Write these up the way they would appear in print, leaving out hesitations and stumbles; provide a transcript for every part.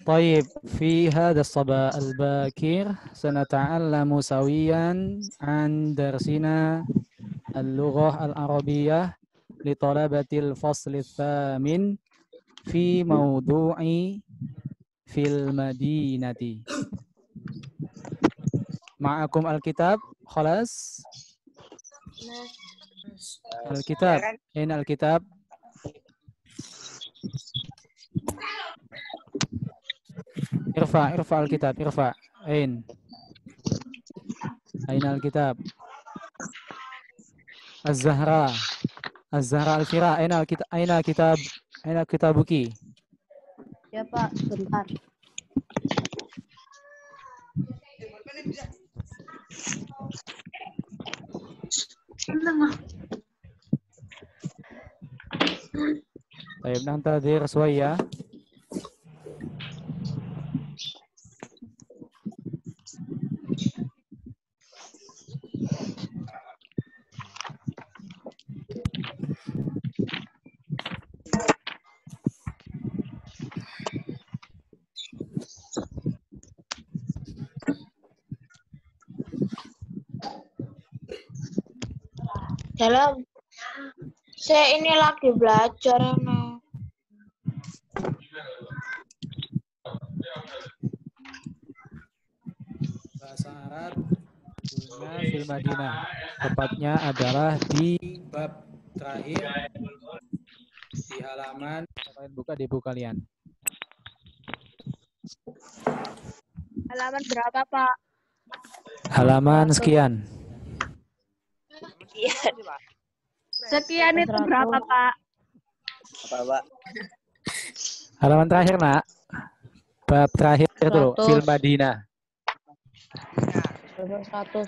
طيب في هذا الصباح الباكر سنتعلم سويا عن درسنا اللغة العربية لطلبة الفصل الثامن في موضوع في المدينة. معكم الكتاب خلاص؟ الكتاب أين الكتاب؟ ارفع الكتاب ارفع. أين الكتاب؟ الزهراء الفراء أين الكتاب؟ أين كتابك؟ Ya Pak, bentar. طيب ننتظر شوية. Dalam, saya ini lagi belajar ini. Bahasa Arab judulnya Fil Madinah. Tepatnya adalah di bab terakhir di halaman, kalian buka di buku kalian. Halaman berapa Pak? Halaman sekian. Sekian itu berapa Pak? Apa, Pak? Halaman terakhir, Nak. Bab terakhir itu loh, Fil Madinah. 100.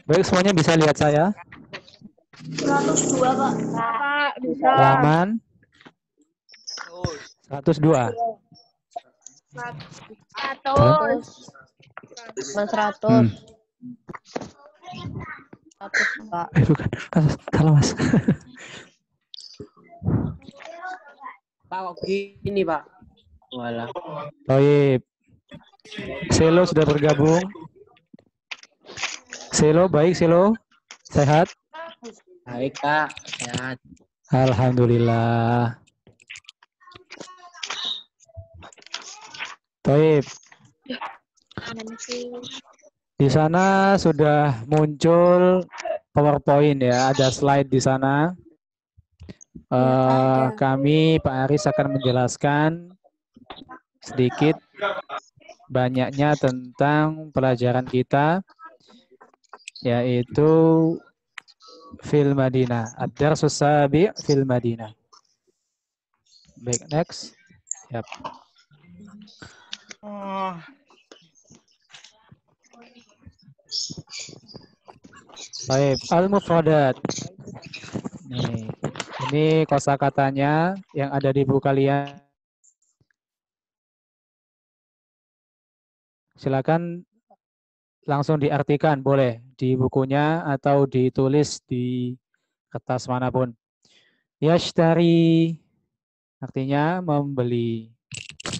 Baik, semuanya bisa lihat saya? 102 Pak. Pak, bisa. Halaman 102. 100. 100. 100 Pak. Bukan. Salah, Mas. Pak, kok gini, Pak? Walah. Baik. Selo sudah bergabung. Selo, baik Selo? Sehat? Baik, Pak. Sehat. Alhamdulillah. Baik. Di sana sudah muncul PowerPoint ya, ada slide di sana. Kami Pak Aris akan menjelaskan sedikit banyaknya tentang pelajaran kita, yaitu Fil Madinah. Ad-Darsus Sabi' Fil Madinah. Baik, next. Yap. Baik, al-mufradat. Nih, ini kosakatanya yang ada di buku kalian. Silakan langsung diartikan, boleh di bukunya atau ditulis di kertas manapun. Yashtari artinya membeli.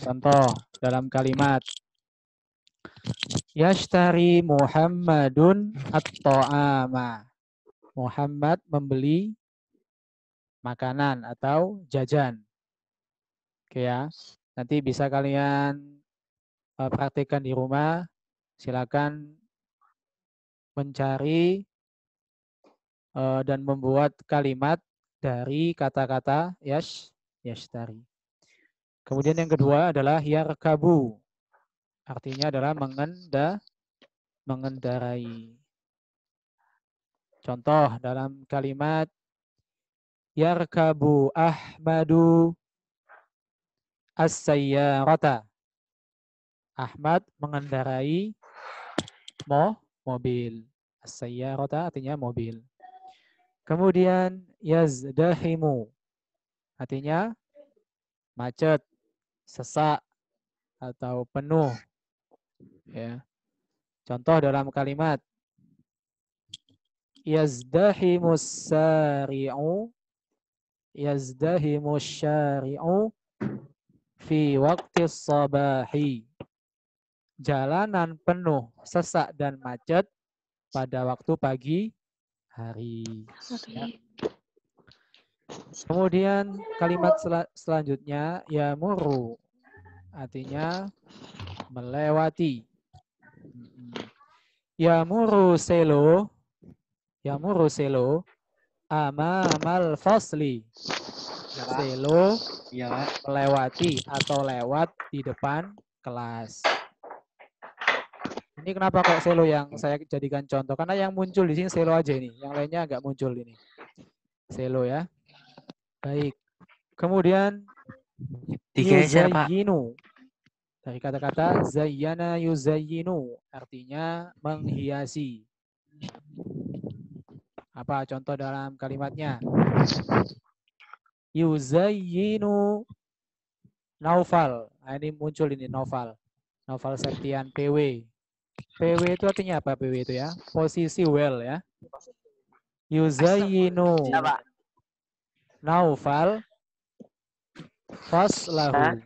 Contoh dalam kalimat Yashtari Muhammadun at-ta'ama. Muhammad membeli makanan atau jajan. Oke ya. Nanti bisa kalian praktikkan di rumah. Silakan mencari dan membuat kalimat dari kata-kata yashtari. Kemudian yang kedua adalah yarkabu. Artinya adalah mengendarai. Contoh dalam kalimat yarkabu Ahmadu as-sayyarata. Ahmad mengendarai mobil. As-sayyarata artinya mobil. Kemudian yazdahimu artinya macet, sesak atau penuh. Ya. Contoh dalam kalimat Yazdahimus sari'u. Yazdahimus syari'u fi waqtis sabahi. Jalanan penuh sesak dan macet pada waktu pagi hari. Ya. Kemudian kalimat selanjutnya yamurru, artinya melewati. Yamurru selo amamal fasli. Selo Ya, melewati atau lewat di depan kelas. Ini kenapa kok selo yang saya jadikan contoh? Karena yang muncul di sini selo aja ini, yang lainnya nggak muncul ini. Selo ya. Baik. Kemudian digeser, Pak. yuzayyinu. Dari kata-kata zayyana yuzayyinu, artinya menghiasi. Apa contoh dalam kalimatnya? Yuzayyinu Naufal. Nah, ini muncul ini Naufal. Naufal Septian PW. PW itu artinya apa PW itu ya? Posisi well ya. Yuzayyinu Naufal faslahu.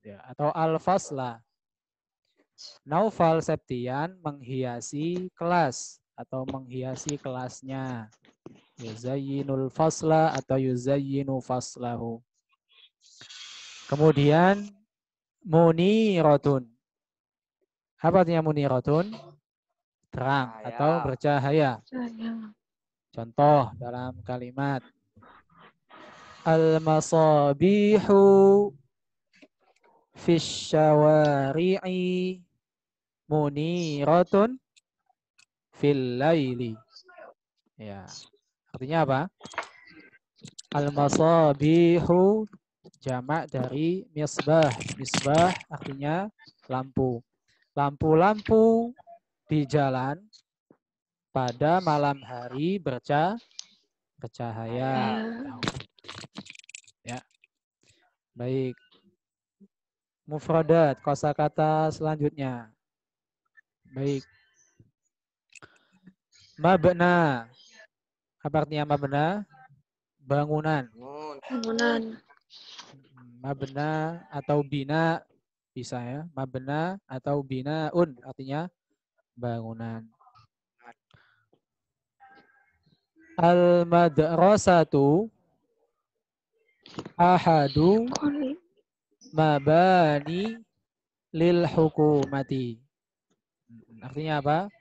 Ya, atau al-fasla. Naufal Septian menghiasi kelas atau menghiasi kelasnya. Yuzayyinul fasla atau yuzayyinu faslahu. Kemudian muniratun. Apa artinya muniratun? Terang atau bercahaya. Contoh dalam kalimat al-masabihu fish syawari'i muniratun fil laili. Ya. Artinya apa? Al-masabihu jamak dari misbah. Misbah artinya lampu. Lampu-lampu di jalan pada malam hari bercahaya. Ya. Baik. Mufradat, kosakata selanjutnya. Baik. Mabna. Apa artinya mabna? Bangunan. Bangunan. Mabna atau bina bisa ya. Mabna atau binaun artinya bangunan. Al-madrasatu ahadu mabani lil hukumati. Artinya apa?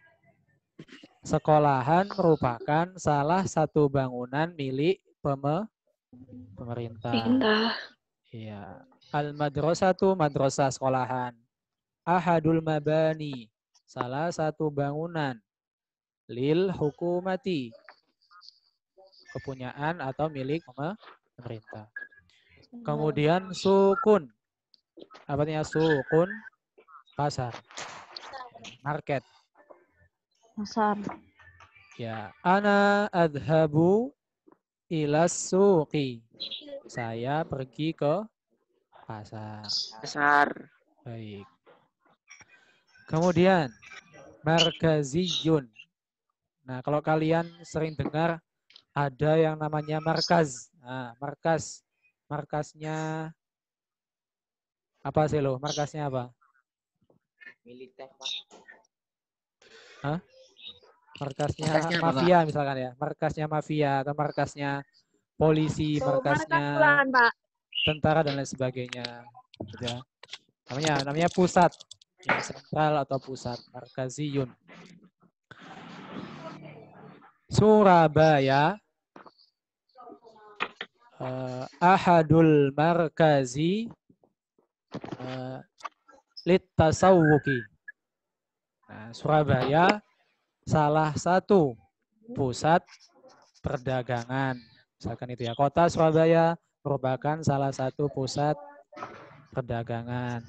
Sekolahan merupakan salah satu bangunan milik pemerintah. Iya. Al-madrasatu madrasah sekolahan. Ahadul mabani salah satu bangunan lil hukumati kepunyaan atau milik pemerintah. Kemudian sukun. Apa artinya sukun? Pasar. Market. Pasar. Ya, ana adhabu ilas suqi. Saya pergi ke pasar. Baik. Kemudian markaziyun. Nah, kalau kalian sering dengar ada yang namanya markaz. Nah, markasnya apa sih lo? Markasnya apa? Militer, Pak. Hah? Markasnya mafia apa, misalkan ya. Markasnya mafia atau markasnya polisi, markasnya tentara dan lain sebagainya. Gitu ya. Namanya pusat. Ya, sentral atau pusat. Markaziyun. Surabaya. Ahadul markazi litasawuki. Nah, Surabaya salah satu pusat perdagangan. Misalkan itu ya. Kota Surabaya merupakan salah satu pusat perdagangan.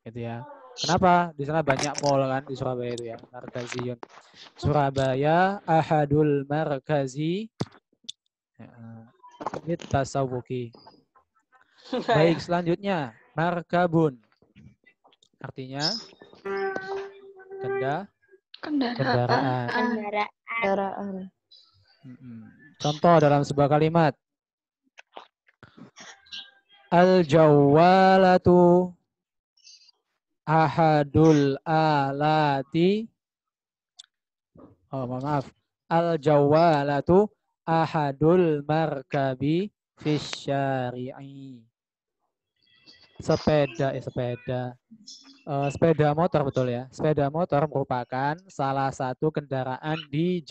Gitu ya. Kenapa? Di sana banyak mall kan di Surabaya itu ya. Markaziyun. Surabaya ahadul markazi litasawuki. Baik, selanjutnya markabun. Artinya kendaraan. Kendaraan. Contoh dalam sebuah kalimat. Al-jawwalatu ahadul alati. Oh, maaf. Al-jawwalatu ahadul markabi fisyari'i. Sepeda motor, betul ya. Sepeda motor merupakan salah satu kendaraan di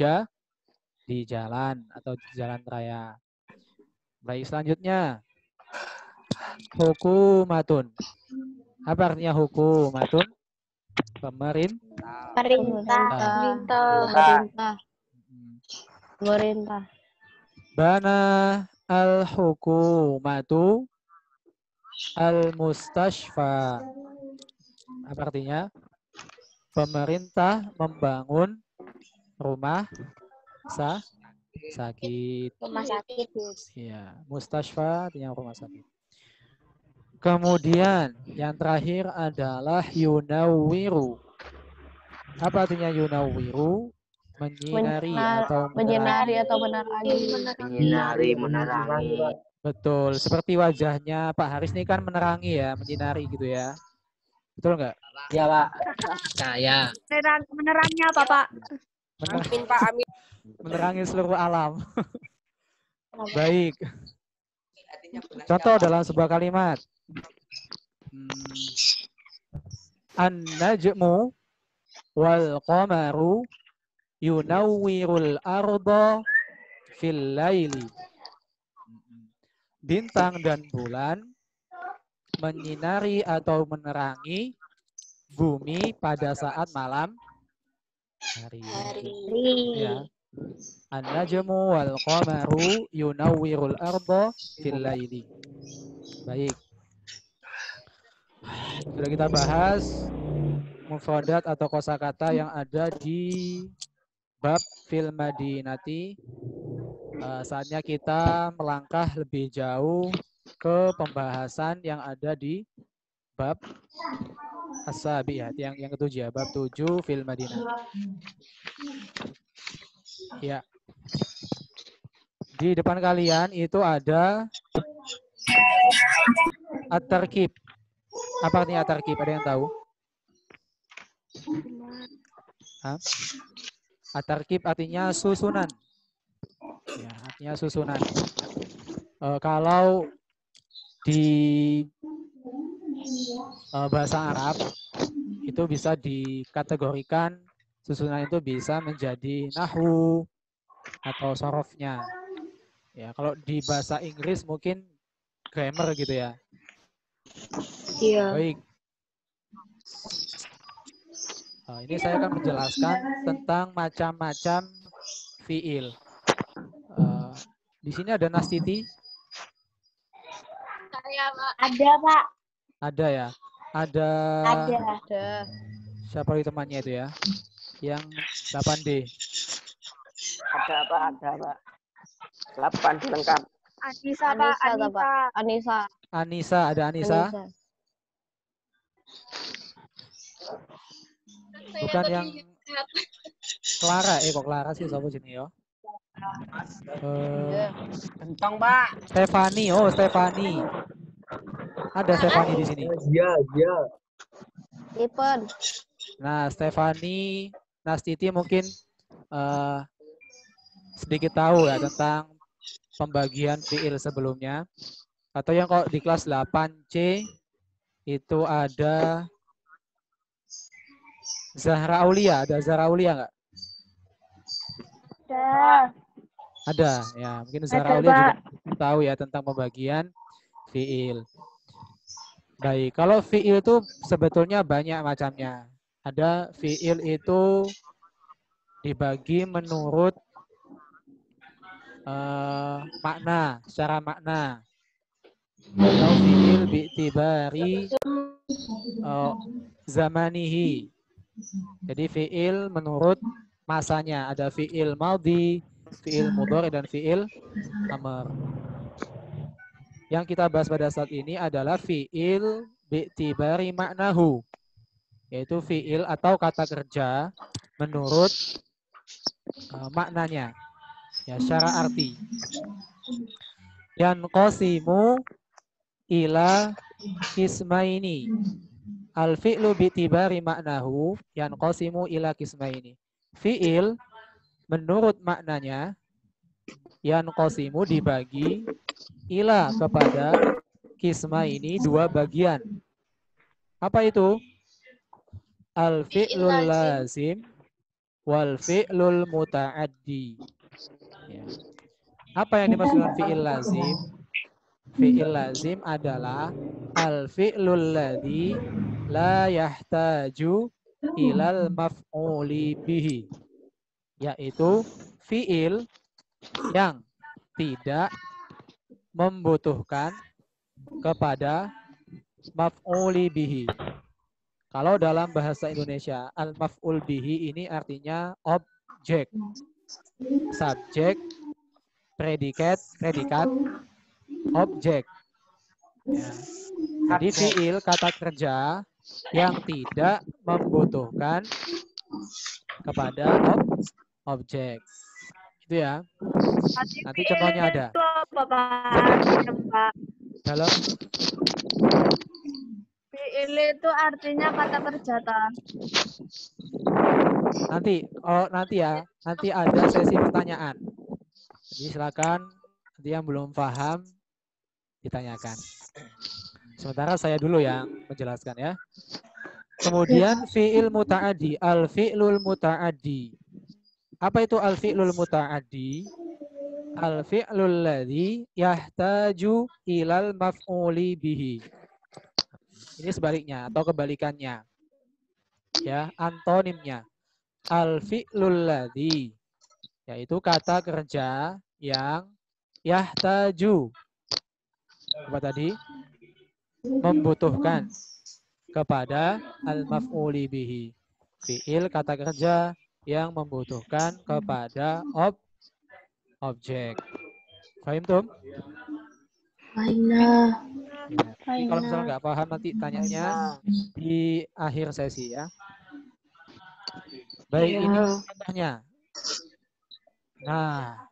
jalan atau di jalan raya. Baik, selanjutnya. Hukumatun. Apa artinya hukumatun? Perintah. Bana al-hukumatu al-mustashfa. Apa artinya? Pemerintah membangun rumah sakit. Rumah sakit. Ya, mustashfa artinya rumah sakit. Kemudian yang terakhir adalah yunawwiru. Apa artinya yunawwiru? Menyinari atau menerangi. Betul, seperti wajahnya Pak Haris ini kan menerangi ya, menyinari gitu ya. Betul nggak? Iya, Pak. Saya. Menerangnya apa, Pak? Amin, Pak. Amin. Menerangi seluruh alam. Baik. Contoh dalam sebuah kalimat. An-najmu wal qamaru yunawwirul arda fil laili. Bintang dan bulan menyinari atau menerangi bumi pada saat malam hari. Ya. An-najmu wal qamaru yunawwirul arda fil laili. Baik. Sudah kita bahas mufradat atau kosakata yang ada di bab fil madinati. Saatnya kita melangkah lebih jauh ke pembahasan yang ada di bab as-sabi'ah, yang ketujuh ya, bab 7 fil madinah. Ya. Di depan kalian itu ada at-tarkib. Apa artinya at-tarkib? Ada yang tahu? At-tarkib artinya susunan. Ya, artinya susunan. Kalau di bahasa Arab itu bisa dikategorikan susunan itu bisa menjadi nahwu atau sorofnya. Ya, kalau di bahasa Inggris mungkin grammar gitu ya. Iya. Baik. Ini saya akan menjelaskan tentang macam-macam fiil. Di sini ada Nastiti? Ada, Pak. Ada ya. Ada. Siapa di temannya itu ya? Yang 8D. Ada, Pak. Ada, Pak. 8 lengkap. Anissa, Pak. Anissa. Ada Anissa? Bukan yang Clara, kok Clara sih siapa sini ya? Gentong, Pak. Stefani, Stefani. Ada Stefani di sini. Iya. Lipen. Nah, Stefani, Nastiti mungkin sedikit tahu ya tentang pembagian fiil sebelumnya. Atau yang kok di kelas 8C itu ada Zahra Aulia. Ada Zahra Aulia nggak? Ada, ya. Mungkin Zahra Aulia juga tahu ya tentang pembagian fiil. Baik, kalau fiil itu sebetulnya banyak macamnya. Ada fiil itu dibagi menurut makna, secara makna. Atau fiil bi'tibari zamanihi. Jadi fiil menurut masanya. Ada fiil madhi, fiil mudhari, dan fiil amr. Yang kita bahas pada saat ini adalah fiil bi'tibari maknahu. Yaitu fiil atau kata kerja menurut maknanya. Ya, secara arti. Yanqasimu ila kismaini. Al-fi'lu bi'tibari maknahu yanqasimu ila kismaini. Fi'il menurut maknanya yanqasimu dibagi ila kepada kismaini dua bagian. Apa itu? Al-fi'lul lazim wal fi'lul muta'addi. Ya. Apa yang dimaksud dengan fi'il lazim? Fi'il lazim adalah al-fi'lul ladzi la yahtaju ilal maf'uli bihi. Yaitu fi'il yang tidak membutuhkan kepada maf'uli bihi. Kalau dalam bahasa Indonesia, al-maf'ul bihi ini artinya objek, subjek, predikat, objek. Ya. Jadi fiil kata kerja yang tidak membutuhkan kepada objek. Itu ya. Nanti contohnya ada. Itu apa, Pak? Dalam fiil itu artinya kata kerja, ta? Nanti ada sesi pertanyaan. Jadi silakan nanti yang belum paham ditanyakan. Sementara saya dulu yang menjelaskan ya. Kemudian fi'il muta'addi, al-fi'lul muta'addi. Apa itu al-fi'lul muta'addi? Al-fi'lul ladzi yahtaju ilal maf'uli bihi. Ini sebaliknya atau kebalikannya. Ya, antonimnya. Al-fi'lul ladzi, yaitu kata kerja yang yahtaju. Apa tadi? Membutuhkan kepada al-maf'uli bihi. Fi'il kata kerja yang membutuhkan kepada objek. Paham, Tum? Baiklah. Ya. Kalau misalnya nggak paham nanti tanyanya di akhir sesi ya. Baik, ini contohnya. Nah,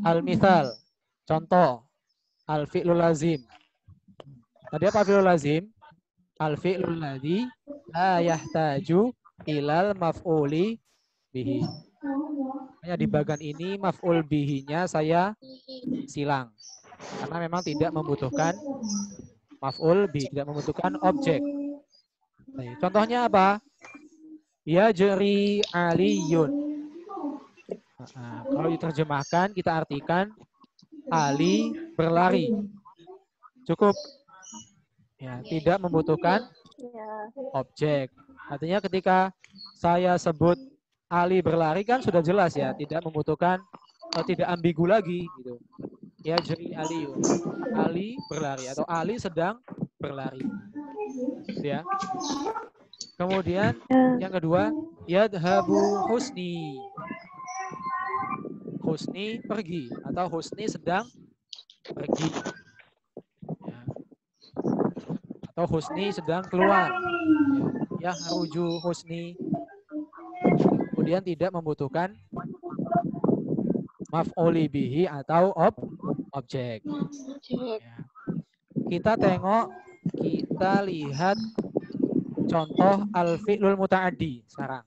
al-misal, contoh, al-fi'lul lazim. Tadi apa fi'lul lazim? Al-fi'lul ladzi la yahtaju ilal maf'uli bihi. Hanya di bagian ini maf'ul bihi-nya saya silang. Karena memang tidak membutuhkan maf'ul bihi, tidak membutuhkan objek. Nah, contohnya apa? Yajri aliyun. Nah, kalau diterjemahkan kita artikan Ali berlari. Cukup. Ya, tidak membutuhkan objek. Artinya ketika saya sebut Ali berlari kan sudah jelas ya, tidak membutuhkan tidak ambigu lagi gitu. Ya jadi Ali berlari atau Ali sedang berlari. Ya. Kemudian yang kedua, yadhabu husni. Husni pergi atau Husni sedang pergi. Atau Husni sedang keluar. Ya, ruju Husni. Kemudian tidak membutuhkan maf'uli bihi atau objek. Ya. Kita lihat contoh al-fi'lul muta'addi sekarang.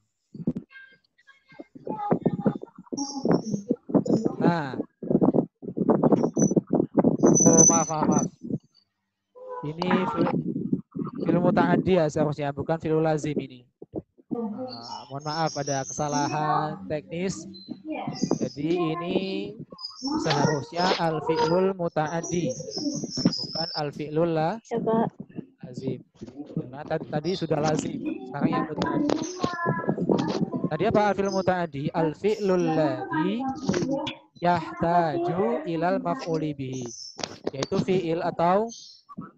Nah. Maaf. Ini fi'il muta'addi ya seharusnya, bukan fi'il lazim ini. Mohon maaf ada kesalahan teknis. Jadi ini seharusnya al-fi'lul muta'addi, bukan al-fi'lul lazim. Karena tadi sudah lazim, sekarang yang muta'addi. Tadi apa al-fi'lul muta'addi? Al-fi'lul ladzi yahtaju ilal maf'uli bihi. Yaitu fi'il atau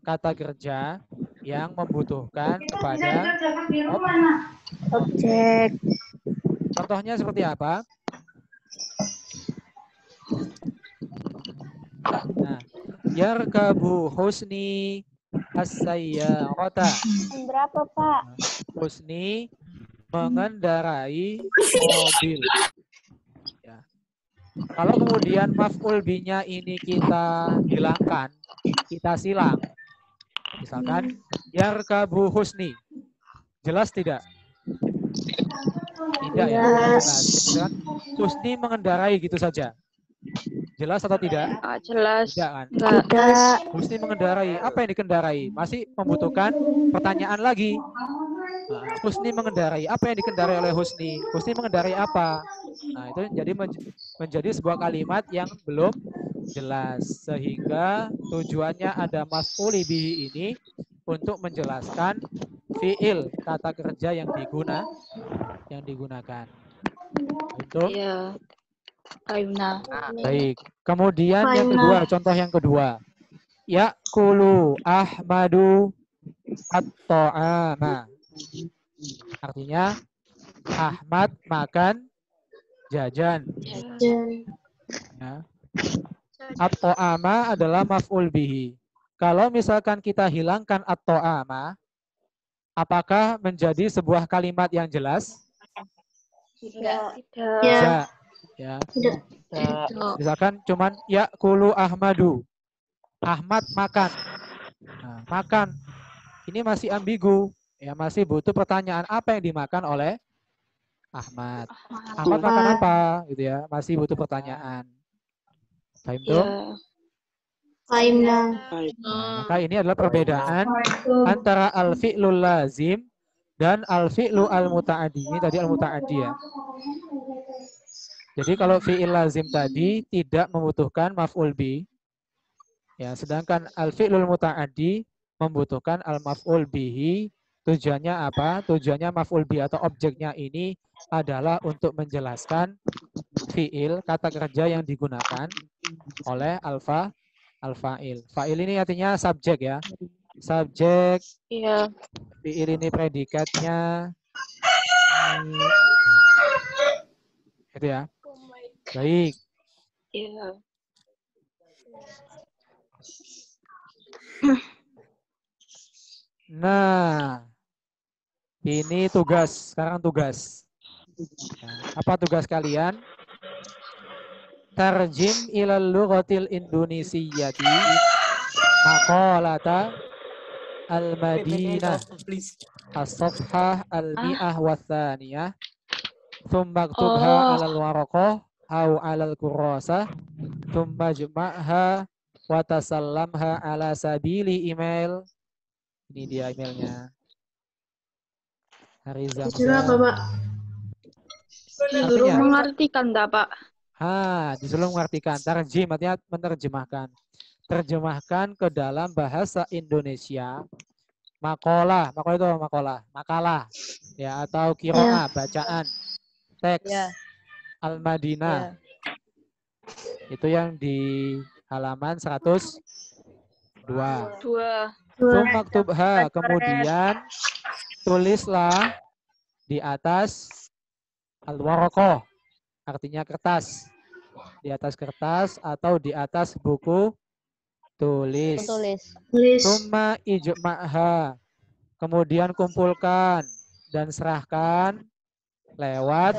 kata kerja yang membutuhkan kepada objek. Contohnya seperti apa? Nah, yarkabu Husni as-sayyarata. Berapa, Pak? Husni mengendarai mobil. Ya. Kalau kemudian maf'ul binya ini kita hilangkan, kita silang. Misalkan yarkabu Husni. Jelas tidak? Tidak ya, jelas. Misalkan Husni mengendarai gitu saja. Jelas atau tidak? Jelas. Tidak kan? Enggak. Husni mengendarai. Apa yang dikendarai? Masih membutuhkan pertanyaan lagi. Husni mengendarai. Apa yang dikendarai oleh Husni? Husni mengendarai apa? Nah, itu menjadi sebuah kalimat yang belum jelas. Sehingga tujuannya ada maf'uli bihi ini untuk menjelaskan fi'il, kata kerja yang digunakan. Itu. Iya. Baik. Kemudian yang kedua, contoh yang kedua. Ya'kulu Ahmadu at-ta'ama. Artinya Ahmad makan jajan. Ya. At-ta'ama adalah maf'ul bihi. Kalau misalkan kita hilangkan at-ta'ama, apakah menjadi sebuah kalimat yang jelas? Tidak. Tidak. Ya. Misalkan cuman ya'kulu Ahmadu. Ahmad makan. Nah, makan. Ini masih ambigu. Ya, masih butuh pertanyaan apa yang dimakan oleh Ahmad. Ahmad makan apa? Gitu ya. Masih butuh pertanyaan. Paham tuh? Nah, maka ini adalah perbedaan antara al-fi'lul lazim dan al-fi'lu al-muta'addi. Ini tadi al-muta'addi ya. Jadi kalau fi'il lazim tadi tidak membutuhkan maf'ul bi. Ya, sedangkan al-fi'lul muta'addi membutuhkan al-maf'ul bihi. Tujuannya apa? Tujuannya maf'ul bi atau objeknya ini adalah untuk menjelaskan fi'il, kata kerja yang digunakan oleh al-fa'il. Fa'il ini artinya subjek ya. Subjek. Iya. Fi'il ini predikatnya. Gitu ya. Baik. Iya. Nah, ini tugas. Sekarang tugas. Apa tugas kalian? Tarjim ilal lughatil indonesiyyati maqalata al-Madinah as-safhah al-mi'ah wa thaniyah thumma ktubha alal waraqah au alal kurasah thumma jma'ha wa tasallamha ala sabili email. Ini dia emailnya. Harizam. Disuruh mengartikan, Pak. Disuruh mengartikan. Tarjim artinya menerjemahkan. Terjemahkan ke dalam bahasa Indonesia. Makalah itu makalah. Ya, atau qiraah, bacaan. Teks. Al-Madinah. Itu yang di halaman 102. Maktubha, kemudian tulislah di atas al-waraqah, artinya kertas. Di atas kertas atau di atas buku tulis. Summa ijma'ha, kemudian kumpulkan dan serahkan lewat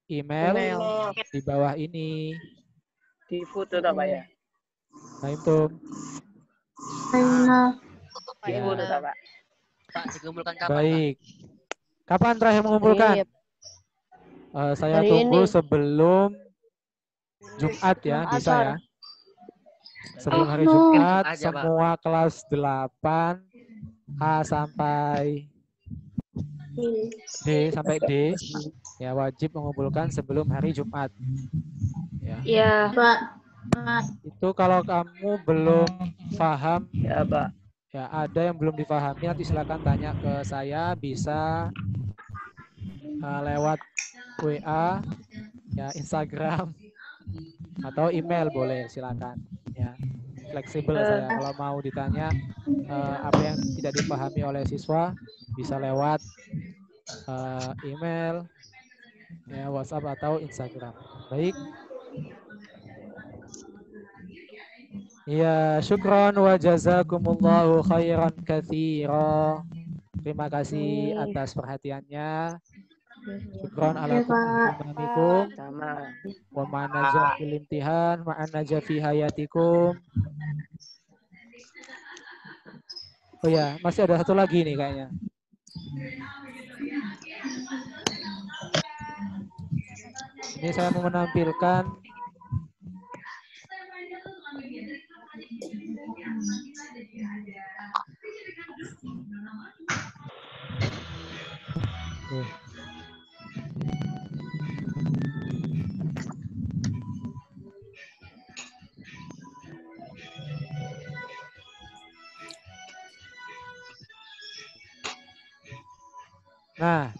email di bawah ini. Di foto tak Pak ya? Nah itu. Di foto tak Pak? Pak, dikumpulkan kapan, Baik. Kapan terakhir mengumpulkan? Saya tunggu sebelum Jumat ya, bisa ya. Sebelum hari Jumat, semua kelas 8 A sampai D ya wajib mengumpulkan sebelum hari Jumat. Ya. Iya, Pak. Itu kalau kamu belum paham, Ya Pak. ya ada yang belum dipahami, nanti silakan tanya ke saya, bisa lewat WA, ya Instagram atau email boleh, silakan. Ya, fleksibel saya. Kalau mau ditanya apa yang tidak dipahami oleh siswa, bisa lewat email, ya WhatsApp atau Instagram. Baik. Ya, syukran wa jazakumullahu khairan katsira. Terima kasih atas perhatiannya. Syukron ala imamikum. Sama. Wa ma'anaja fil imtihan, ma'anaja fi hayatikum. Oh ya, masih ada satu lagi nih kayaknya. Ini saya mau menampilkan Nah,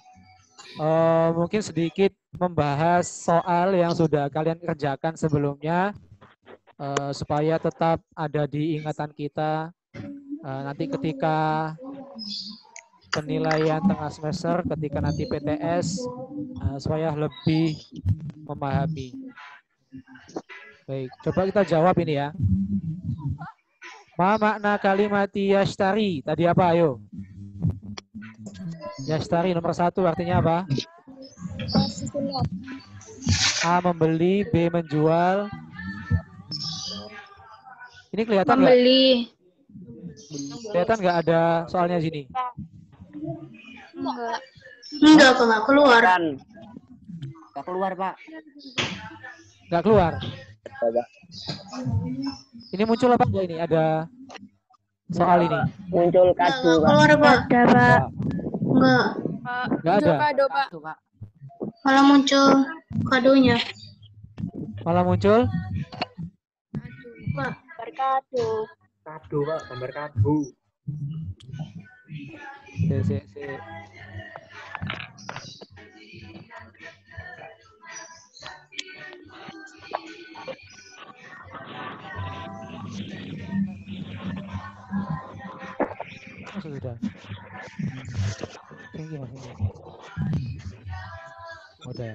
mungkin sedikit membahas soal yang sudah kalian kerjakan sebelumnya supaya tetap ada di ingatan kita nanti ketika penilaian tengah semester, ketika nanti PTS supaya lebih memahami. Baik, coba kita jawab ini ya. Ma makna kalimati yashtari? Tadi apa? Ayo. Yashtari nomor 1 artinya apa? A. Membeli. B. Menjual. Ini kelihatan nggak? Membeli. Kelihatan nggak ada soalnya sini? Enggak. Enggak, Pak, nggak keluar. Nggak keluar, Pak. Nggak keluar. Coba. Ini muncul apa enggak ini? Ada soal ini? Muncul kado, Pak. Keluar, Pak. Ada, Pak. Enggak. Nggak ada. Kado, Pak. Malah muncul kadonya. Malah muncul? Pak. Berkado. Kado, Pak. Gambar kado. Si. Sudah. Tinggi masih. Udah.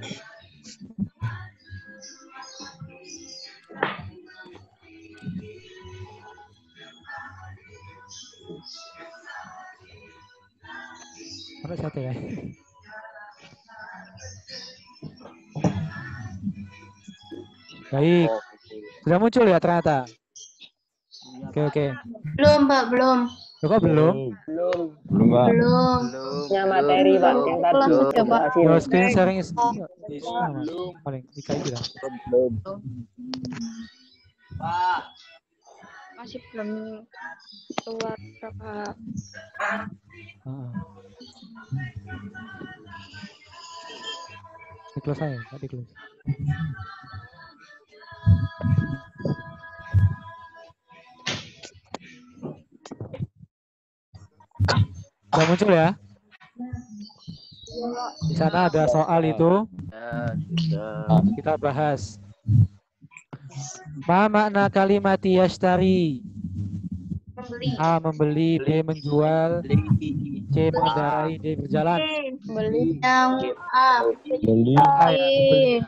Mana satu ya? Baik. Sudah muncul ya ternyata. Oke. Belum, Pak, belum. Loh, kok belum? Belum, Pak. Belum. Yang materi, Pak. Yang tadi. Your screen sharing is paling dikai tidak. Belum. Masih belum keluar, Pak. Di close saya, di close. Sudah muncul ya? Di sana ada soal itu. Kita bahas. Ma makna kalimati yashtari? A. Membeli. B. Menjual. C. Mengendarai. D. Berjalan. Beli. Yang A. A, ya, membeli.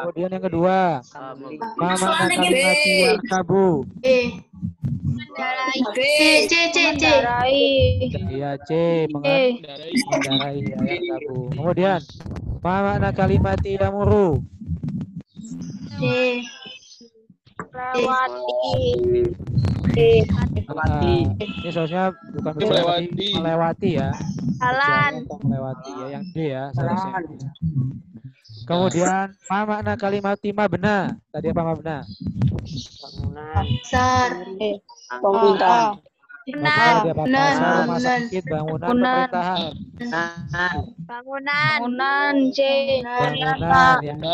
Kemudian yang kedua. Ma makna kalimati yarkabu? B. C. Mengendarai. Iya, C. Mengendarai yarkabu. Kemudian ma makna kalimati yamuru? D. Lewati. Ini seharusnya bukan melewati, melewati ya. Jalan. Melewati ya, yang D ya seharusnya. Kemudian ma makna kalimati mabna? Tadi apa mabna? Pasar. Bangunan. Pasar, dia apa? Benar, Pasar, rumah benar. sakit, bangunan, Bangunan. pemerintahan. Bangunan. C. Bangunan yang D.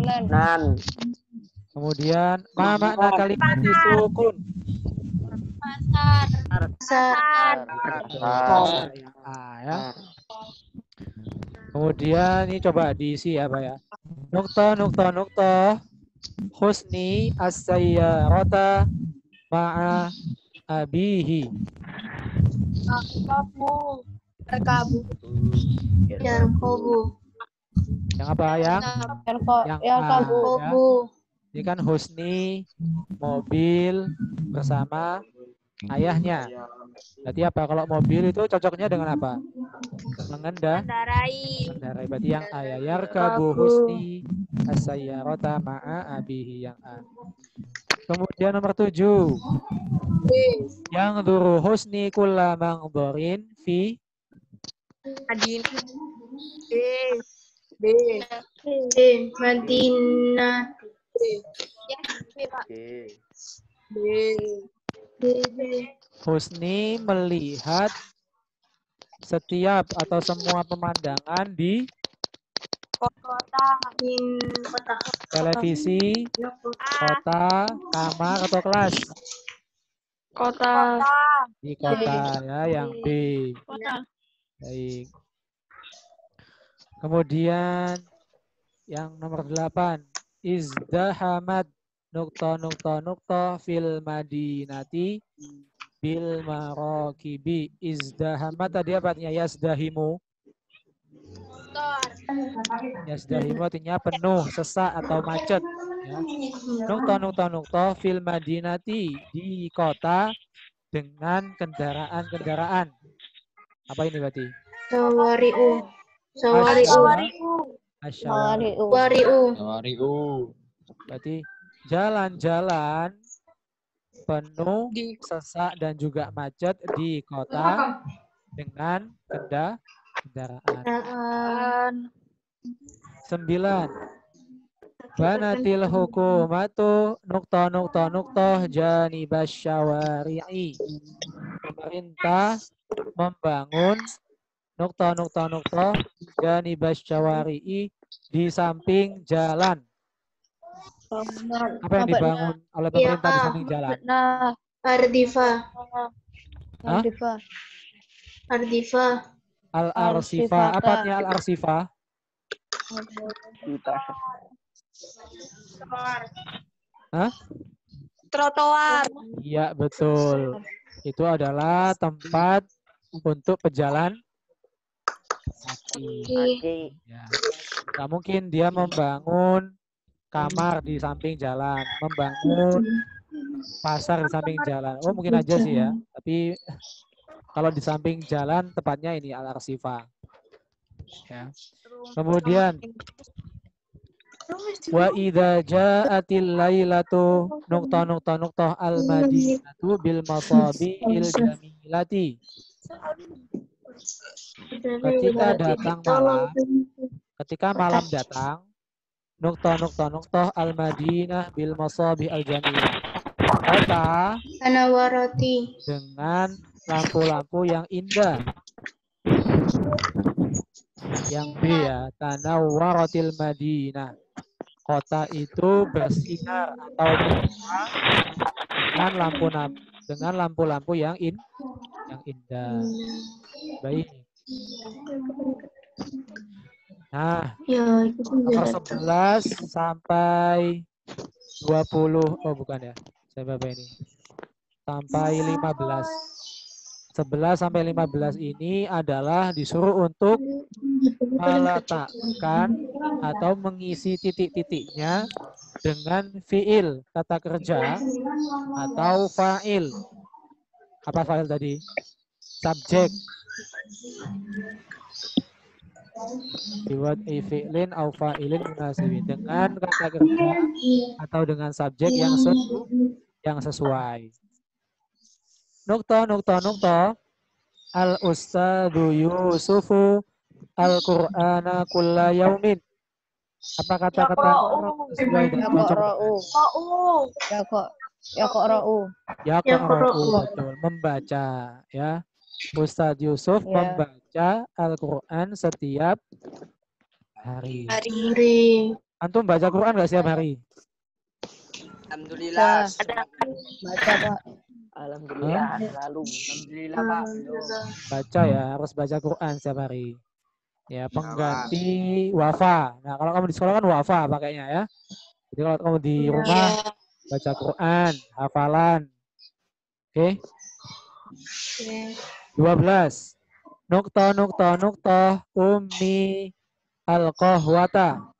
Nan. Kemudian ma makna kalimati sukun? Pasar. Yang A ya. Kemudian ini coba diisi ya Pak ya. Nukta. Husni as-sayyarata ma'a abihi. Rekabu. Yarkobu. Yang apa yang? Yang A, ya. Yarkobu. Ini kan Husni mobil bersama Ayahnya. Berarti apa? Kalau mobil itu cocoknya dengan apa? Mengendarai. Berarti yang ayah. Yarkabu husni as-sayyarata ma'a abihi yang A. Kemudian nomor 7. Yang duru husni kulla mangdorin fi Adin. B. Madinah. husni melihat setiap atau semua pemandangan di Kota. televisi, kota, kamar atau kelas. Kota. Di kota ya, yang B. Baik. Kemudian yang nomor 8. Izdahamat nukta fil madinati bil marokibi. Izdahamat tadi apa artinya? Yazdahimu. Yazdahimu artinya penuh, sesak atau macet. Ya. Nukta fil madinati di kota dengan kendaraan-kendaraan. Apa ini berarti? Sawari'u. Berarti jalan-jalan penuh, sesak dan juga macet di kota dengan kendaraan. 9. Banatil hukumatu nukta janibas syawari'i. Pemerintah membangun nukta janibas syawari'i di samping jalan. Apa yang dibangun oleh pemerintah di samping jalan? Ardifa. Al-arsifa. Apa artinya al-arsifa? Trotoar. Iya, betul. Itu adalah tempat untuk pejalan kaki. Ya. Nggak mungkin dia membangun kamar di samping jalan, membangun pasar di samping jalan. Oh, mungkin aja sih ya. Tapi kalau di samping jalan, tepatnya ini al-arsifa. Ya. Kemudian wa idza ja'atil lailatu nukta al-madinatu bil masabi'il jamilati. Ketika malam datang, nukta al-madinah bil masabi al-jamilah. Kota dengan lampu-lampu yang indah. Yang B ya, tanawwaratil madinah. Kota itu bersinar atau dengan lampu-lampu yang indah. Baik. Nah, nomor 11 sampai 20. Oh, bukan ya. Saya bapak ini. Sampai 15. 11 sampai 15 ini adalah disuruh untuk meletakkan atau mengisi titik-titiknya dengan fiil, kata kerja, atau fa'il. Apa fa'il tadi? Subjek. Biwat fi'lin au fa'ilin munasibin. Dengan kata kerja atau dengan subjek yang sesuai. Nukta. Al-Ustadzu Yusufu Al-Qur'ana kulla yaumin. Apa kata-kata sesuai dan cocok? Yaqra'u, betul, membaca ya. Ustadz Yusuf membaca Al-Qur'an setiap hari. Antum baca Quran nggak setiap hari? Alhamdulillah. Baca, Pak. Alhamdulillah, selalu. Alhamdulillah, Pak. Baca ya, harus baca Quran setiap hari. Ya, pengganti wafa. Nah, kalau kamu di sekolah kan wafa pakainya ya. Jadi kalau kamu di rumah baca Quran, hafalan. Oke. 12. Nukta ummi al-qahwata.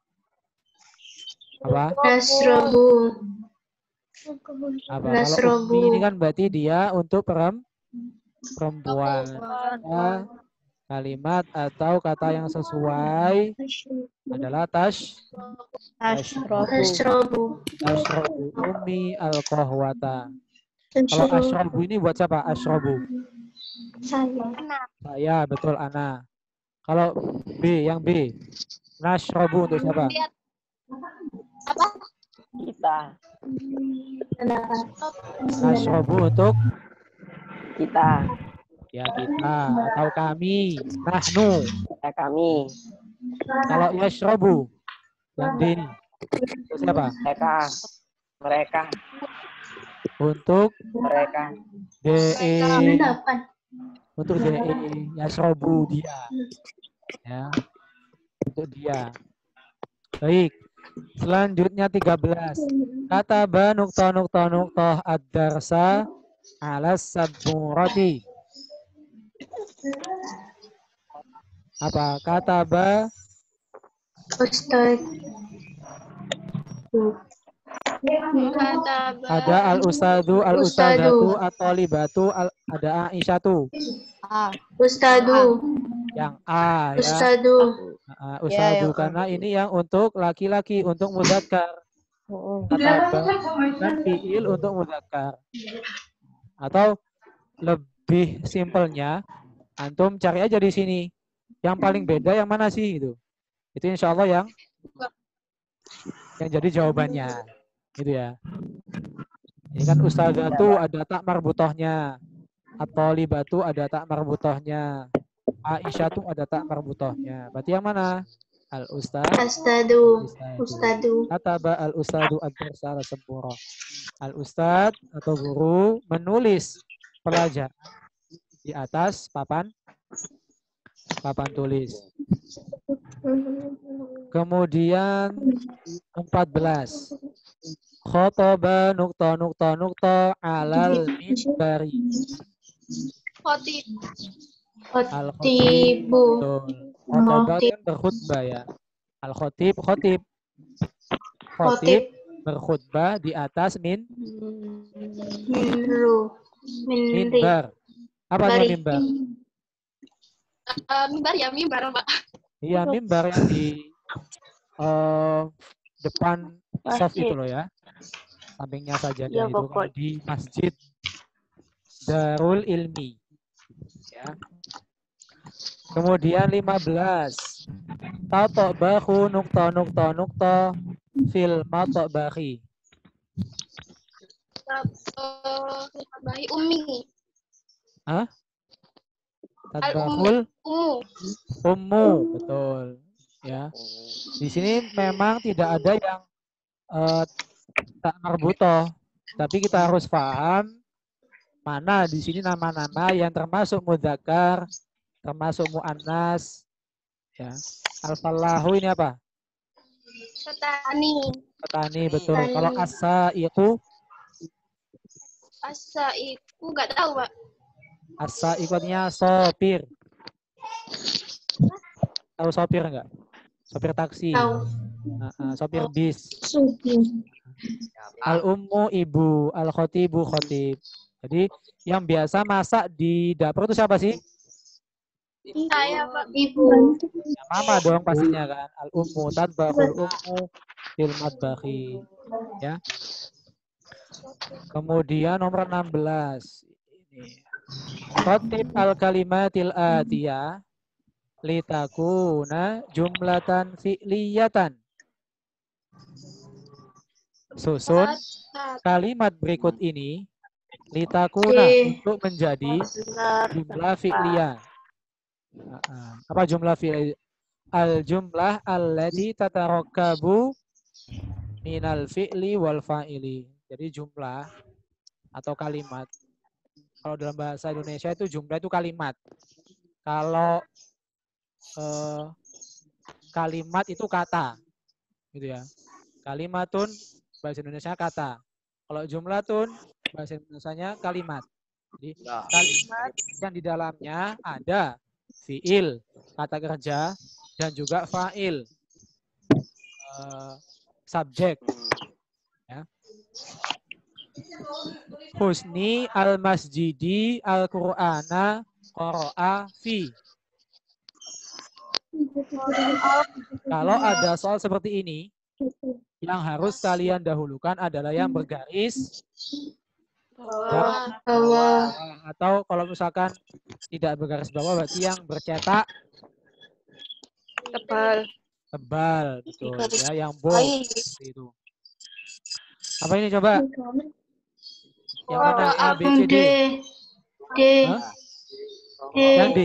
Apa? Nasrobu. Apa? Kalau ummi ini kan berarti dia untuk perempuan. Ya, kalimat atau kata yang sesuai adalah Ashrabu. tashrabu ummi al-qahwata. Kalau ashrabu ini buat siapa? Ashrabu. Saya, betul, ana. Kalau B, yang B. Nashrabu untuk siapa? Apa? Kita. Nashrabu untuk Kita. ya kita atau kami. Nahnu. Ya, kami. Kalau yashrabu yang D ini. Untuk siapa? Mereka. Mereka. Untuk Mereka. DE. 98. Untuk DE yashrabu dia. Ya. Untuk dia. Baik. Selanjutnya 13. Kata ba nukta ad-darsa ala saburati. Apa? Kata ba Ustaz. ada al-ustadu, al-ustadatu, at-talibatu, ada Aisyatu. Ustadu. Yang A ya. Ustadu. Ustadu karena ini yang untuk laki-laki, untuk mudzakkar. Kata ba dan fiil untuk mudzakkar. Atau lebih simpelnya, antum cari aja di sini. Yang paling beda yang mana sih itu? Itu insya Allah yang jadi jawabannya. Gitu ya. Ini kan ustadzatu ada tak marbutohnya. At-talibatu ada tak marbutohnya. Aisyatu ada tak marbutohnya. Berarti yang mana? Al-ustad. Ustadu. Kataba al-ustadu ad-darsa ala sabura. Al-ustad atau guru menulis pelajaran di atas papan tulis. Kemudian 14. Khotoba nukta alal minbari. Khotibu. Khotoba kan berkhutbah ya. Al-khotib, khotib berkhutbah di atas minbar. Apa namanya mimbar? Mimbar, Pak. Iya, mimbar yang di depan saf itu loh ya. Sampingnya saja itu kalau di Masjid Darul Ilmi. Ya. Kemudian 15. Tatobakhu nukta fil matobakhi. Bayi Umi. Hah? Tatbahul ummu, betul. Ya. Di sini memang tidak ada yang tak marbutoh, tapi kita harus paham mana di sini nama-nama yang termasuk mudzakkar, termasuk muannas. Ya. Al-falahu ini apa? Petani, betul. Kalau as-saiqu? As-saiqu enggak tahu, Pak. As-saiqu artinya sopir. Tahu sopir enggak? Sopir taksi. Sopir bis. Al-ummu ibu, al-khotibu khotib. Jadi yang biasa masak di dapur itu siapa sih? Saya, Pak. Ibu. Ya, mama dong pastinya kan. Al-ummu tadbahul ummu fil matbakhi. Ya. Kemudian nomor 16. Ini. Khatib al-kalimatil atiyah litakuna jumlatan fi'liyatan. Susun kalimat berikut ini litakuna untuk menjadi jumlah fi'liyah. Apa jumlah fi'liyah? Al-jumlah allati tatarakabu minal fi'li wal fa'ili. Jadi jumlah atau kalimat. Kalau dalam bahasa Indonesia itu jumlah itu kalimat. Kalau kalimat itu kata. Gitu ya. Kalimatun bahasa Indonesia kata. Kalau jumlatun bahasa Indonesianya kalimat. Jadi kalimat yang di dalamnya ada fi'il, kata kerja, dan juga fa'il, subjek. Ya. Husni al-masjidi al-Qur'ana qara'a fi. Kalau ada soal seperti ini, yang harus kalian dahulukan adalah yang bergaris bawah. Atau kalau misalkan tidak bergaris bawah, berarti yang bercetak tebal, betul ya, yang bold itu. Apa ini coba? Yang mana? A, B, C, D. Hah? Yang D.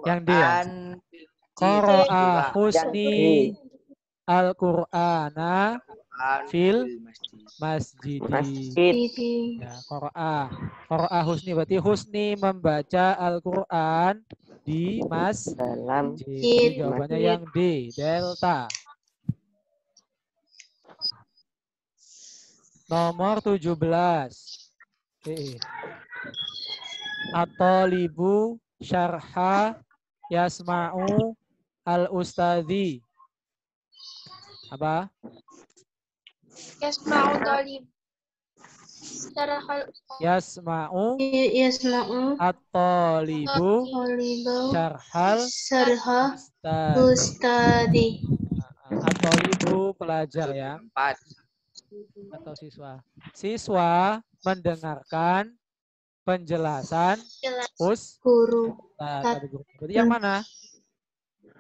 Yang D ya. Qara'a husni al-Qur'ana fil masjidi. Ya, qara'a husni berarti husni membaca Al-Qur'an di Dalam masjid. Jawabannya yang D, delta. Nomor 17. At-talibu syarha yasma'u al-ustadzi. Apa? Yasma'u talib. Yasma'u Yasma'u at-talibu syarhal ustadi. At-talibu pelajar ya. 4. Atau siswa. Siswa mendengarkan penjelasan Guru. Berarti yang mana?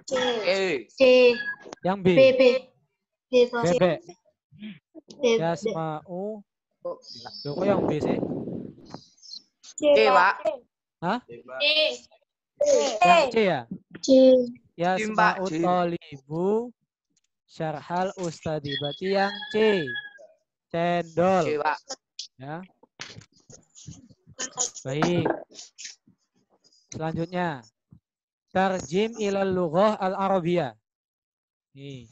C. Yang B. B. Bebek. Yasma'u. Loh, kok yang B sih? Pak. Hah? D. Yang C ya? C. Yasma'u talibu syarhal ustadi. Berarti yang C. Cendol. Pak. Ya. Baik. Selanjutnya. Tarjim ilal lughah al-arabiyah. Nih.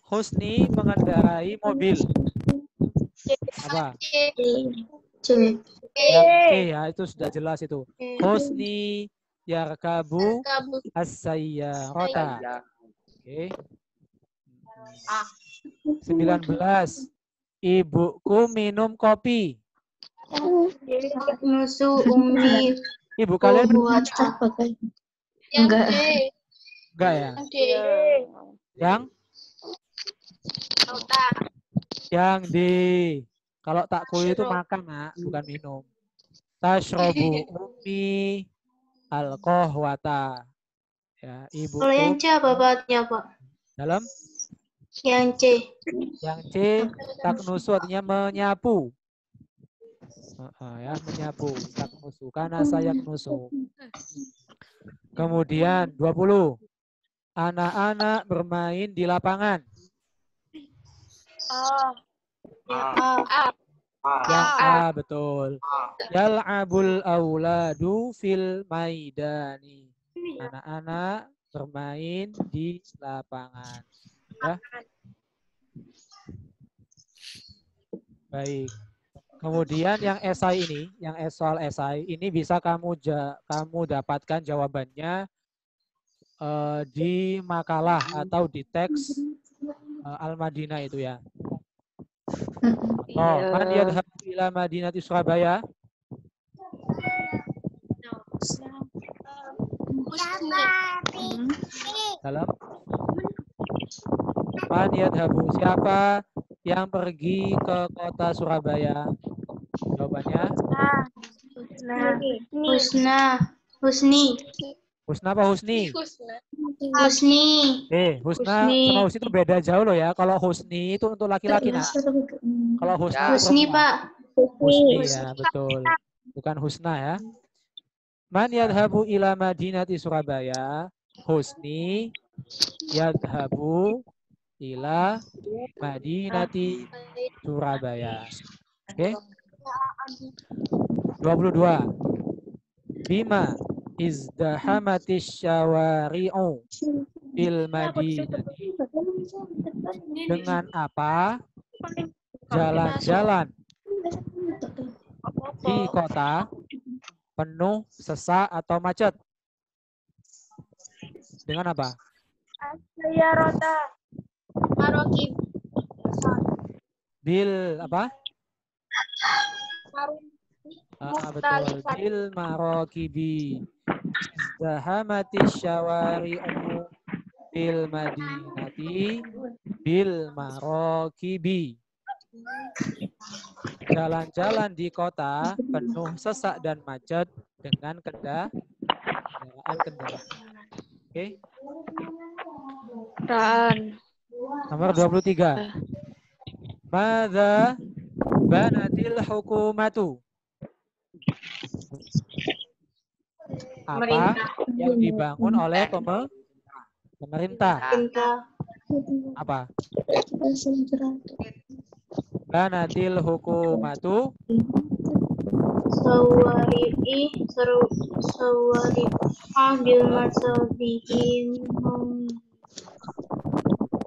Husni mengendarai mobil. Apa? C. Yang C ya, itu sudah jelas itu. Husni yarkabu as-sayyarata. Oke. 19. Ibuku minum kopi. Nusu umi. Ibu kalian minum buat apa kan? Yang D. enggak ya? Yang D. Yang Nota. Yang D. Kalau takul itu makan, Nak, bukan minum. Tashrobu umi al-qahwata. Ya, ibu. Kalau yang C apa bahatnya, Pak? Dalam Yang C. yang C taknusu artinya menyapu. Ya, menyapu. Taknusu karena saya nusu. Kemudian 20. Anak-anak bermain di lapangan. Yang A, betul. Yal'abul auladu fil maidani. Anak-anak bermain di lapangan. Ya. Baik. Kemudian yang esai ini, yang soal esai ini bisa kamu dapatkan jawabannya di makalah atau di teks Al-Madinah itu ya. Oh, man yadhabu ila Madinati Surabaya? Dalam man yadhabu, siapa yang pergi ke kota Surabaya? Jawabannya Husni. Husna apa Husni? Husni. Husna sama Husni itu beda jauh loh ya. Kalau Husni itu untuk laki-laki, Nak. Kalau Husni Husni, Pak. Husni ya, betul. Bukan Husna ya. Man yadhabu ila Madinati Surabaya? Husni yadhabu ila Madinati Surabaya. Oke. 22. Bima izdahamatis syawari'u bil Madinati. Dengan apa jalan-jalan di kota penuh sesak atau macet? Dengan apa? Marokib. Bil apa? Betul. Bil marokibi. Izdahamatis syawari'u bil madinati bil marokibi. Jalan-jalan di kota penuh sesak dan macet dengan kendaraan-kendaraan. Oke. Nomor 23. Madza banatil hukumatu. Apa yang dibangun oleh pemerintah? Apa? Banatil hukumatu. Sawari ambil masabihin.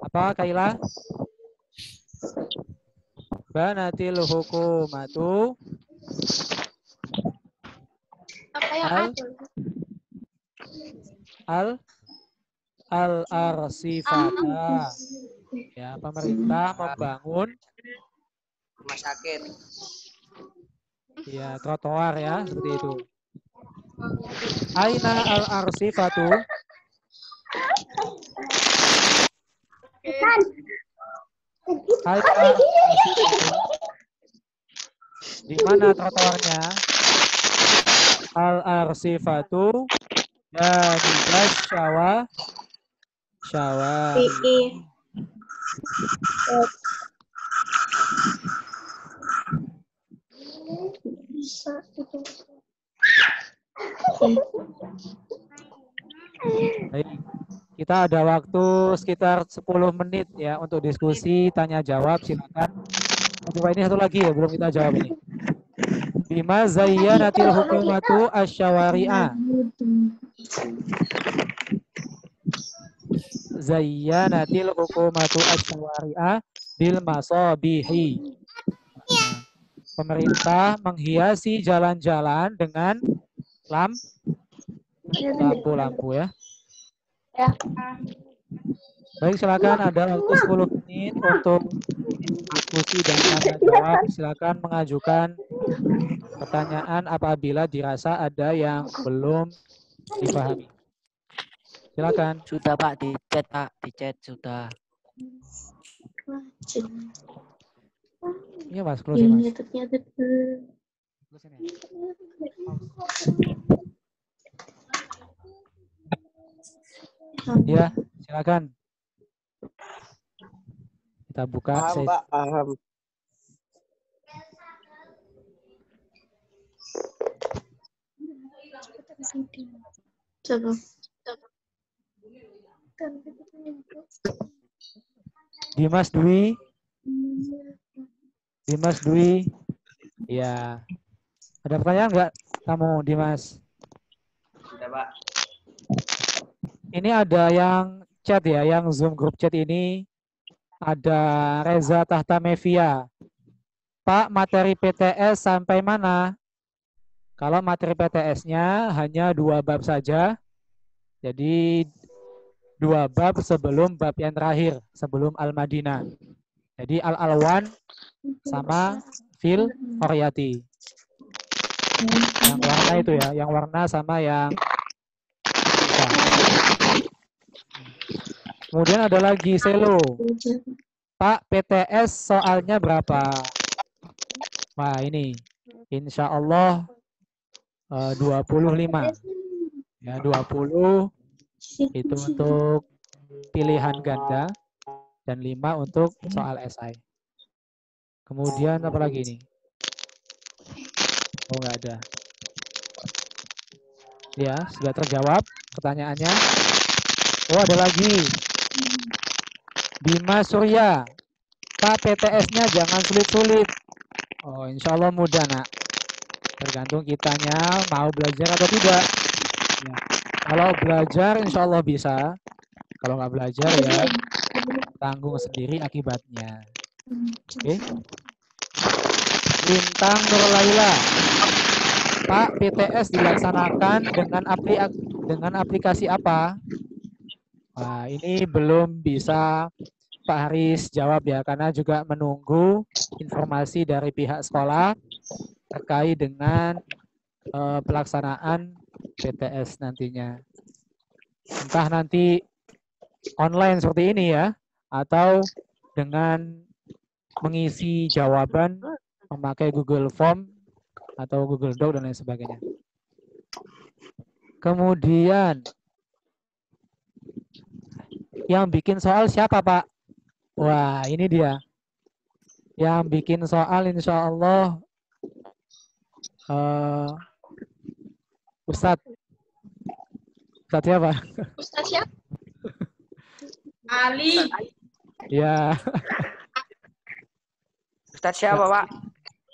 Apa, Kaila? Banatil hukumatu. Apa yang al-arsifata. Ya, pemerintah membangun Rumah sakit. ya trotoar ya, seperti itu. Aina al-arsifatu. Aina al-arsifatu. Di mana trotoarnya? Al-arsifatu dan syawari. Baik, kita ada waktu sekitar 10 menit ya untuk diskusi, tanya jawab, silakan. Coba ini satu lagi ya, belum kita jawab ini. Bima zayyanatil hukumatu asyawari'a. Zayyanatil hukumatu asyawari'a bil masabihi. Pemerintah menghiasi jalan-jalan dengan lampu-lampu ya. Baik, silakan, ada waktu 10 menit untuk diskusi dan tanya jawab. Silakan mengajukan pertanyaan apabila dirasa ada yang belum dipahami. Silakan. Sudah Pak, di chat Pak, di chat sudah. Iya Mas, close Mas. Ya, silakan. Kita buka. Paham, Pak, paham. Dimas Dwi. Dimas Dwi. Ya. Ada pertanyaan nggak kamu, Dimas? Sudah, Pak. Ini ada yang chat ya, yang Zoom grup chat ini. Ada Reza Tahta Mevia. Pak, materi PTS sampai mana? Kalau materi PTS-nya hanya 2 bab saja. Jadi 2 bab sebelum bab yang terakhir, sebelum Al-Madinah. Jadi Al-Alwan sama Fil Qaryati. Yang warna itu ya, yang warna sama yang hitam. Kemudian ada lagi Selo. Pak, PTS soalnya berapa? Wah, ini insya Allah 25. Ya, 20 itu untuk pilihan ganda dan 5 untuk soal esai. Kemudian apa lagi ini? Oh, nggak ada. Ya, sudah terjawab pertanyaannya. Oh, ada lagi. Bima Surya. Pak, PTS-nya jangan sulit-sulit. Oh, insya Allah mudah, nak. Tergantung kitanya mau belajar atau tidak. Ya. Kalau belajar, insya Allah bisa. Kalau nggak belajar, ya tanggung sendiri akibatnya. Oke. Bintang Nurlaila. Pak, PTS dilaksanakan dengan aplikasi apa? Wah, ini belum bisa Pak Haris jawab ya, karena juga menunggu informasi dari pihak sekolah terkait dengan pelaksanaan PTS nantinya. Entah nanti online seperti ini ya, atau dengan mengisi jawaban memakai Google Form atau Google Doc dan lain sebagainya. Kemudian yang bikin soal siapa, Pak? Wah, ini dia. Yang bikin soal insya Allah Ustadz. Ustadz siapa? Ustaz siapa? Ali. Ya. Ustadz siapa, Pak?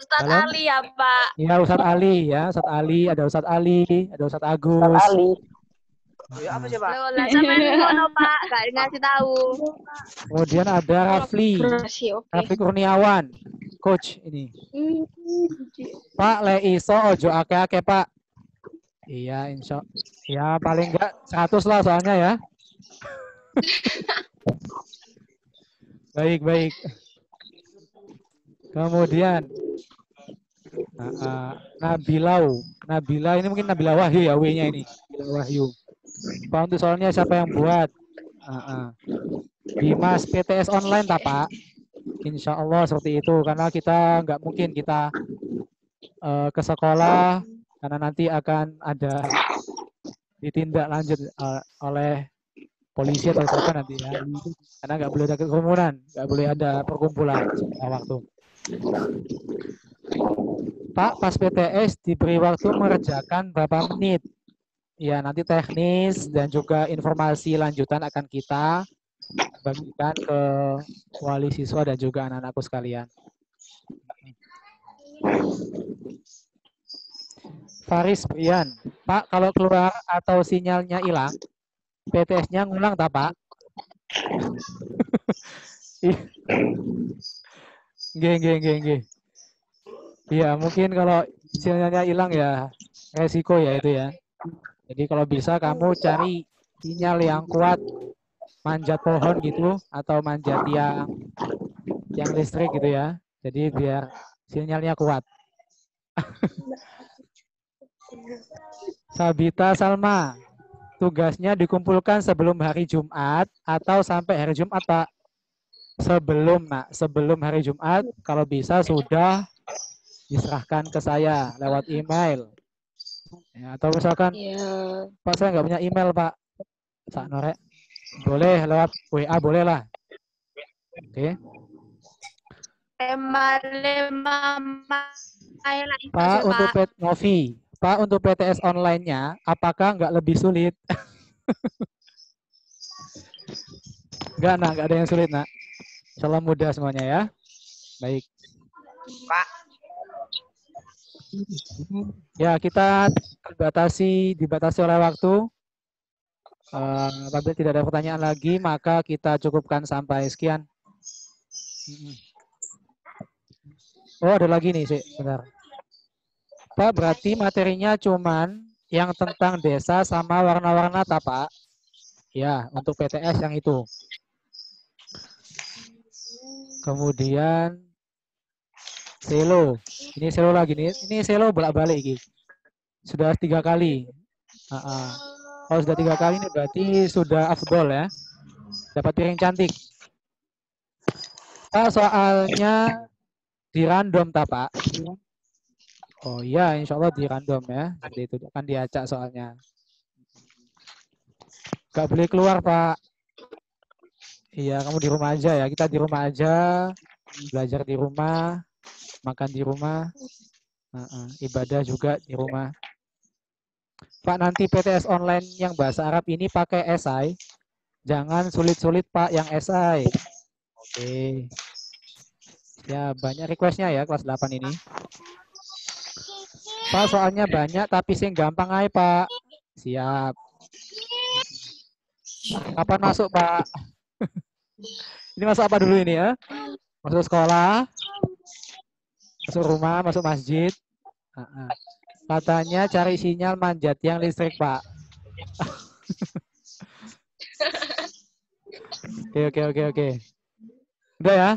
Ustaz Halo? Ali ya, Pak. Ya, Ustadz Ali ya. Ustadz Ali, ada Ustadz Ali, ada Ustadz Agus. Ali. Ya, apa sih, Pak? Lah sama yang sono, Pak. Gak ngasih tahu. Kemudian ada Rafli. Rafli Kurniawan. Coach ini. Pak, le iso ojo ake-ake, Pak. Iya, insya ya paling enggak 100 lah soalnya ya. Baik, baik. Kemudian Nabila ini mungkin Nabila Wahyu ya, W-nya ini. Nabila Wahyu. Pak, untuk soalnya siapa yang buat? Dimas PTS online tak, Pak? Insya Allah seperti itu, karena kita nggak mungkin kita ke sekolah karena nanti akan ada ditindak lanjut oleh polisi atau siapa nanti ya, karena nggak boleh ada kerumunan, nggak boleh ada perkumpulan waktu. Pak, pas PTS diberi waktu mengerjakan berapa menit? Ya, nanti teknis dan juga informasi lanjutan akan kita bagikan ke wali siswa dan juga anak-anakku sekalian. Faris Brian, Pak, kalau keluar atau sinyalnya hilang, PTS-nya ngulang tak, Pak? Nggih. Iya, mungkin kalau sinyalnya hilang ya resiko ya itu ya. Jadi kalau bisa kamu cari sinyal yang kuat, manjat pohon gitu atau manjat yang listrik gitu ya. Jadi biar sinyalnya kuat. Sabita Salma, tugasnya dikumpulkan sebelum hari Jumat atau sampai hari Jumat, Pak? Sebelum, Nak. Sebelum hari Jumat, kalau bisa sudah diserahkan ke saya lewat email. Ya, atau misalkan, Pak, saya nggak punya email, Pak. Sak Norek. Boleh lewat WA, boleh lah. Oke. Pak, untuk Novi, Pak, untuk PTS online-nya, apakah nggak lebih sulit? Nggak, Nak, nggak ada yang sulit, Nak. Insyaallah mudah semuanya ya. Baik. Pak. Ya, kita dibatasi oleh waktu. Apabila tidak ada pertanyaan lagi, maka kita cukupkan sampai sekian. Oh, ada lagi nih, sih. Bentar. Pak, berarti materinya cuman yang tentang desa sama warna-warna, tak, Pak? Ya, untuk PTS yang itu. Kemudian selo. Ini selo lagi nih. Ini selo bolak-balik ini. Sudah 3 kali. Kalau sudah 3 kali ini berarti sudah afdol ya. Dapat piring cantik. Pak, soalnya di random tak, Pak? Oh iya, insya Allah di random ya. Seperti itu akan diacak soalnya. Gak boleh keluar, Pak. Iya, kamu di rumah aja ya. Kita di rumah aja, belajar di rumah, makan di rumah, ibadah juga di rumah. Pak, nanti PTS online yang bahasa Arab ini pakai esai. Jangan sulit-sulit, Pak, yang esai. Oke. Ya, banyak requestnya ya kelas 8 ini. Pak, soalnya banyak tapi sing gampang aja, Pak. Siap. Kapan masuk, Pak? Ini masuk apa dulu ini ya? Masuk sekolah, masuk rumah, masuk masjid. Katanya cari sinyal manjat yang listrik, Pak. Oke. Udah ya?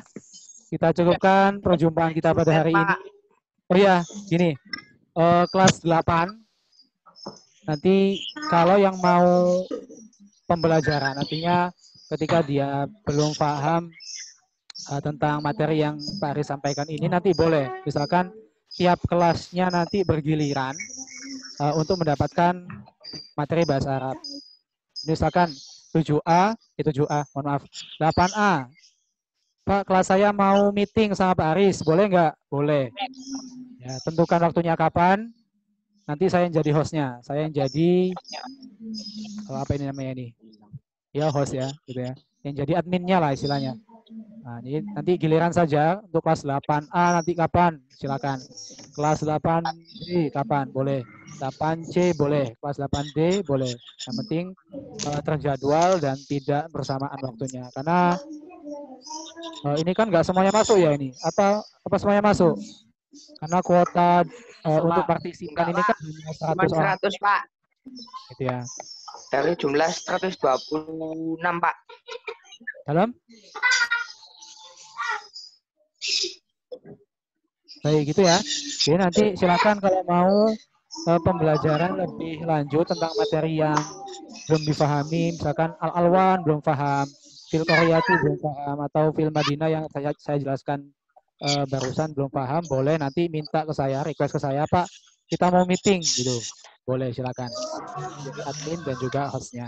Kita cukupkan perjumpaan kita pada hari ini. Oh iya, gini. Kelas 8 nanti kalau yang mau pembelajaran, artinya ketika dia belum paham tentang materi yang Pak Aris sampaikan ini, nanti boleh. Misalkan tiap kelasnya nanti bergiliran untuk mendapatkan materi bahasa Arab. Misalkan 7A, 8A. Pak, kelas saya mau meeting sama Pak Aris, boleh nggak? Boleh. Ya, tentukan waktunya kapan, nanti saya yang jadi hostnya. Saya yang jadi, apa ini namanya ini? Ya, host ya, gitu ya. Yang jadi adminnya lah istilahnya. Nah, jadi nanti giliran saja untuk kelas 8A nanti kapan? Silakan. Kelas 8B kapan? Boleh. 8C boleh. Kelas 8D boleh. Yang penting terjadwal dan tidak bersamaan waktunya. Karena ini kan nggak semuanya masuk ya ini. Apa semuanya masuk? Karena kuota untuk partisipan ini kan hanya 100 orang. 100, Pak. Gitu ya. Dari jumlah 126, Pak. Dalam? Baik, gitu ya. Jadi nanti silakan kalau mau pembelajaran lebih lanjut tentang materi yang belum difahami, misalkan Al-Alwan belum paham, Fil Koryati belum paham, atau Fil Madinah yang saya jelaskan barusan belum paham, boleh nanti minta ke saya, request ke saya, Pak, kita mau meeting gitu. Boleh, silakan. Jadi admin dan juga hostnya.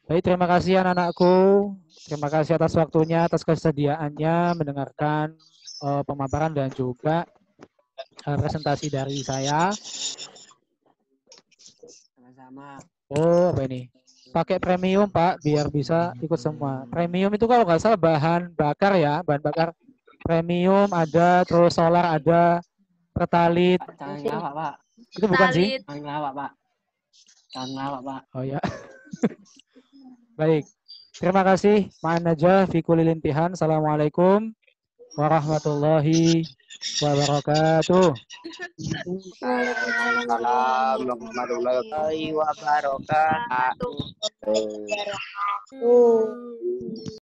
Baik, terima kasih anak-anakku. Terima kasih atas waktunya, atas kesediaannya mendengarkan pemaparan dan juga presentasi dari saya. Sama-sama. Oh, apa ini? Pakai premium, Pak, biar bisa ikut semua. Premium itu kalau nggak salah bahan bakar ya, bahan bakar premium ada, terus solar ada, pertalit. Jangan ngelawak, Pak. Itu bukan sih? Jangan ngelawak, Pak. Jangan ngelawak, Pak. Oh ya. Baik. Terima kasih. Ma'an najah fi kulli lintihan. Assalamualaikum warahmatullahi wabarakatuh. Waalaikumsalam warahmatullahi wabarakatuh.